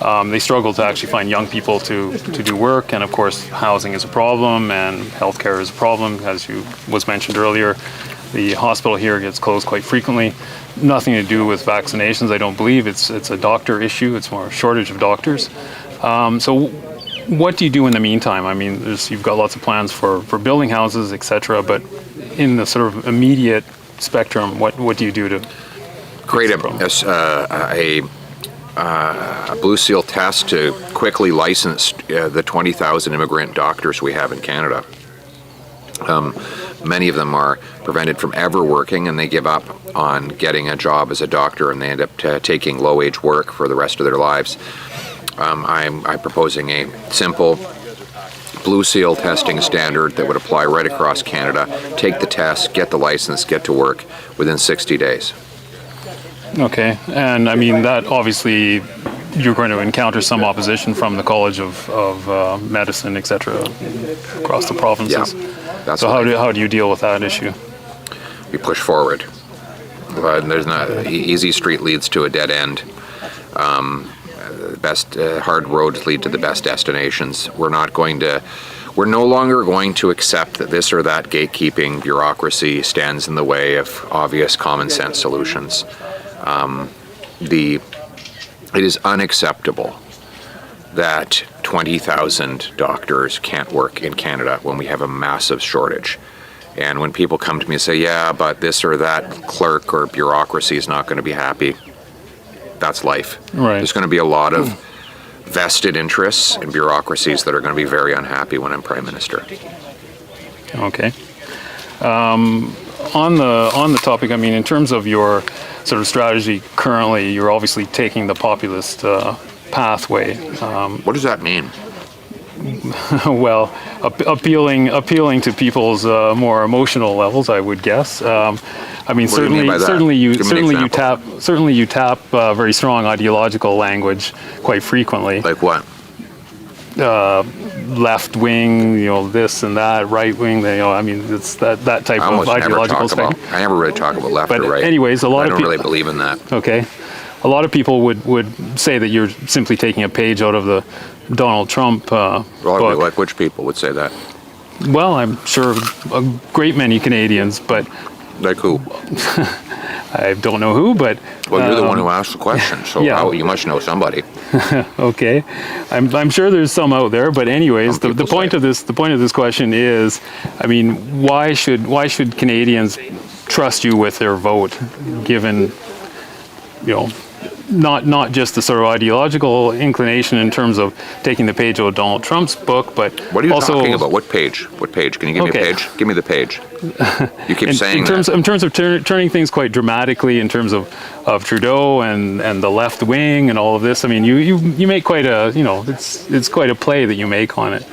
They struggle to actually find young people to do work, and of course housing is a problem and healthcare is a problem, as was mentioned earlier. The hospital here gets closed quite frequently. Nothing to do with vaccinations, I don't believe. It's a doctor issue. It's more a shortage of doctors. So what do you do in the meantime? I mean, you've got lots of plans for building houses, etc. But in the sort of immediate spectrum, what do you do to create a Blue Seal test to quickly license the 20,000 immigrant doctors we have in Canada? Many of them are prevented from ever working, and they give up on getting a job as a doctor, and they end up taking low-wage work for the rest of their lives. I'm proposing a simple Blue Seal testing standard that would apply right across Canada. Take the test, get the license, get to work within 60 days. Okay, and I mean that obviously you're going to encounter some opposition from the College of Medicine, etc., across the provinces. Yeah. So how do you deal with that issue? We push forward. There's not easy street leads to a dead end. Best hard roads lead to the best destinations. We're no longer going to accept that this or that gatekeeping bureaucracy stands in the way of obvious common sense solutions. It is unacceptable that 20,000 doctors can't work in Canada when we have a massive shortage. And when people come to me and say, yeah, but this or that clerk or bureaucracy is not going to be happy, that's life. Right. There's going to be a lot of vested interests and bureaucracies that are going to be very unhappy when I'm Prime Minister. Okay. On the topic, I mean, in terms of your sort of strategy currently, you're obviously taking the populist pathway. What does that mean? Well, appealing to people's more emotional levels, I would guess. I mean, certainly you tap very strong ideological language quite frequently. Like what? Left wing, this and that, right wing. I mean, it's that type of ideological spectrum. I never really talk about left or right. Anyways, I don't really believe in that. Okay. A lot of people would say that you're simply taking a page out of the Donald Trump book. Like which people would say that? Well, I'm sure a great many Canadians, but... Like who? I don't know who, but... Well, you're the one who asked the question, so yeah. You must know somebody. Okay. I'm sure there's some out there, but anyways, the point of this question is, I mean, why should Canadians trust you with their vote, given, not just the sort of ideological inclination in terms of taking the page out of Donald Trump's book, but what are you also talking about? What page? What page? Can you give me a page? Give me the page. You keep saying that. In terms of turning things quite dramatically, in terms of Trudeau and the left wing and all of this. I mean, you make quite a it's quite a play that you make on it.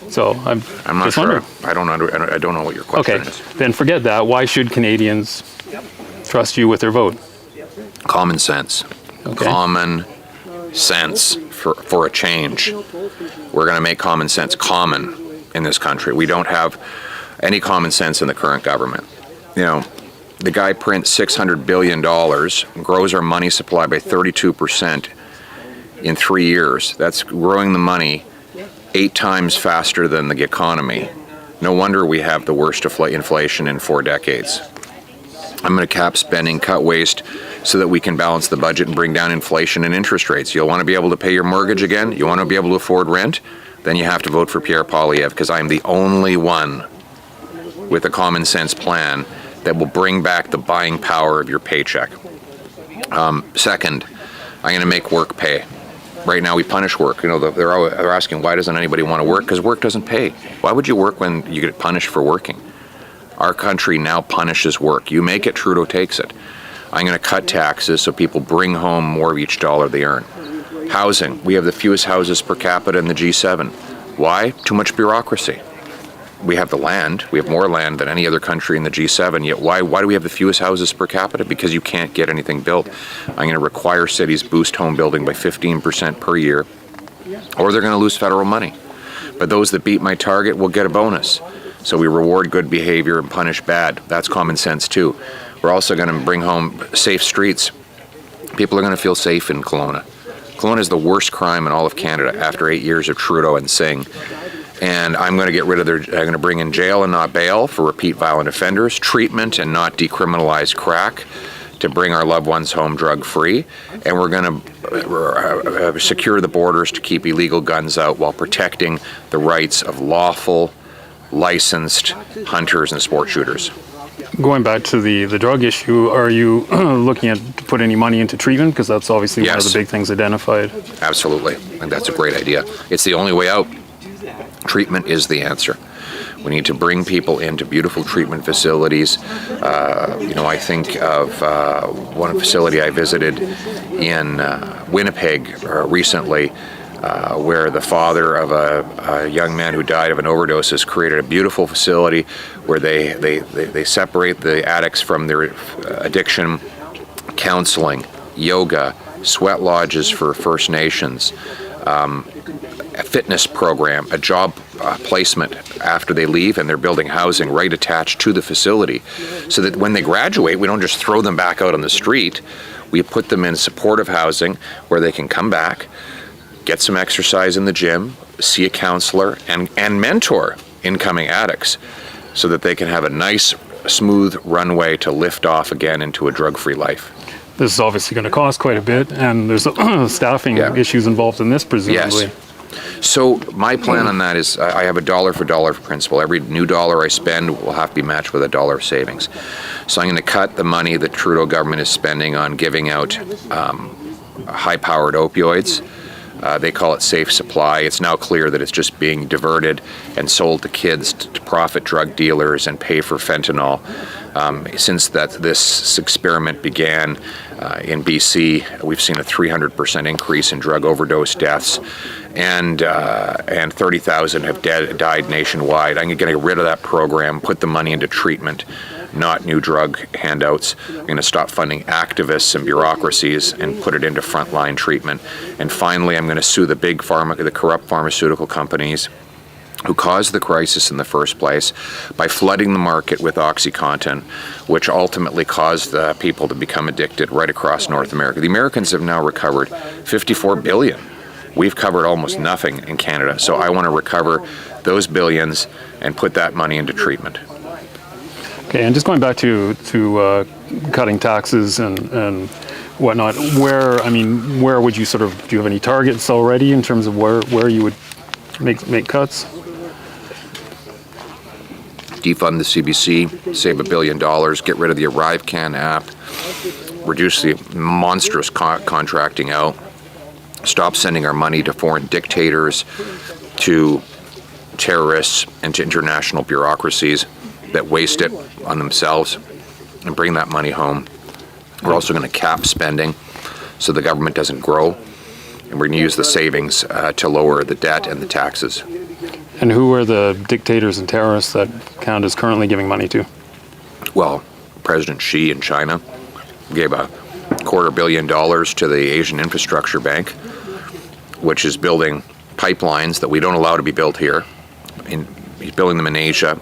So I'm not sure. I don't know what your question is. Okay, then forget that. Why should Canadians trust you with their vote? Common sense. Okay. Common sense for a change. We're going to make common sense common in this country. We don't have any common sense in the current government. The guy prints $600 billion, grows our money supply by 32% in 3 years. That's growing the money 8 times faster than the economy. No wonder we have the worst inflation in 4 decades. I'm going to cap spending, cut waste, so that we can balance the budget and bring down inflation and interest rates. You'll want to be able to pay your mortgage again? You want to be able to afford rent? Then you have to vote for Pierre Poilievre, because I'm the only one with a common sense plan that will bring back the buying power of your paycheck. Second, I'm going to make work pay. Right now we punish work. They're asking, why doesn't anybody want to work? Because work doesn't pay. Why would you work when you get punished for working? Our country now punishes work. You make it, Trudeau takes it. I'm going to cut taxes so people bring home more of each dollar they earn. Housing. We have the fewest houses per capita in the G7. Why? Too much bureaucracy. We have the land. We have more land than any other country in the G7. Yet why do we have the fewest houses per capita? Because you can't get anything built. I'm going to require cities boost home building by 15% per year, or they're going to lose federal money. But those that beat my target will get a bonus. So we reward good behavior and punish bad. That's common sense too. We're also going to bring home safe streets. People are going to feel safe in Kelowna. Kelowna is the worst crime in all of Canada after 8 years of Trudeau and Singh. And I'm going to get rid of I'm going to bring in jail and not bail for repeat violent offenders, treatment and not decriminalized crack to bring our loved ones home drug-free. And we're going to secure the borders to keep illegal guns out while protecting the rights of lawful, licensed hunters and sport shooters. Going back to the drug issue, are you looking at to put any money into treatment? Because that's obviously one of the big things identified. Absolutely. I think that's a great idea. It's the only way out. Treatment is the answer. We need to bring people into beautiful treatment facilities. I think of one facility I visited in Winnipeg recently, where the father of a young man who died of an overdose has created a beautiful facility where they separate the addicts from their addiction, counseling, yoga, sweat lodges for First Nations, a fitness program, a job placement after they leave, and they're building housing right attached to the facility, so that when they graduate, we don't just throw them back out on the street. We put them in supportive housing where they can come back, get some exercise in the gym, see a counselor, and mentor incoming addicts so that they can have a nice, smooth runway to lift off again into a drug-free life. This is obviously going to cost quite a bit, and there's staffing issues involved in this, presumably. Yes. So my plan on that is I have a dollar for dollar principle. Every new dollar I spend will have to be matched with a dollar of savings. So I'm going to cut the money that Trudeau government is spending on giving out high-powered opioids. They call it safe supply. It's now clear that it's just being diverted and sold to kids to profit drug dealers and pay for fentanyl. Since this experiment began in BC, we've seen a 300% increase in drug overdose deaths, and 30,000 have died nationwide. I'm going to get rid of that program, put the money into treatment, not new drug handouts. I'm going to stop funding activists and bureaucracies and put it into frontline treatment. And finally, I'm going to sue the big the corrupt pharmaceutical companies who caused the crisis in the first place by flooding the market with OxyContin, which ultimately caused people to become addicted right across North America. The Americans have now recovered $54 billion. We've covered almost nothing in Canada. So I want to recover those billions and put that money into treatment. Okay, and just going back to cutting taxes and whatnot, where would you do you have any targets already in terms of where you would make cuts? Defund the CBC, save $1 billion, get rid of the ArriveCan app, reduce the monstrous contracting out, stop sending our money to foreign dictators, to terrorists, and to international bureaucracies that waste it on themselves, and bring that money home. We're also going to cap spending so the government doesn't grow, and we're going to use the savings to lower the debt and the taxes. And who are the dictators and terrorists that Canada is currently giving money to? Well, President Xi in China gave $250 million to the Asian Infrastructure Bank, which is building pipelines that we don't allow to be built here. He's building them in Asia,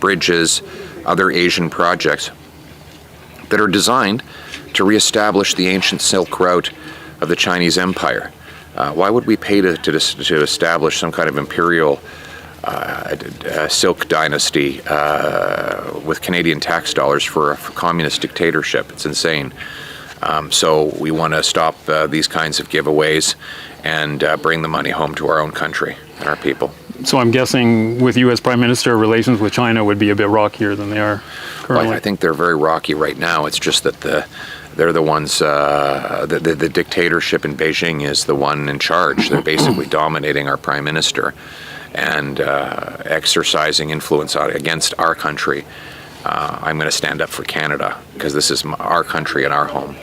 bridges, other Asian projects that are designed to reestablish the ancient Silk Route of the Chinese Empire. Why would we pay to establish some kind of imperial silk dynasty with Canadian tax dollars for a communist dictatorship? It's insane. So we want to stop these kinds of giveaways and bring the money home to our own country and our people. So I'm guessing with you as Prime Minister, relations with China would be a bit rockier than they are currently. Well, I think they're very rocky right now. It's just that they're the ones, the dictatorship in Beijing is the one in charge. They're basically dominating our Prime Minister and exercising influence against our country. I'm going to stand up for Canada because this is our country and our home.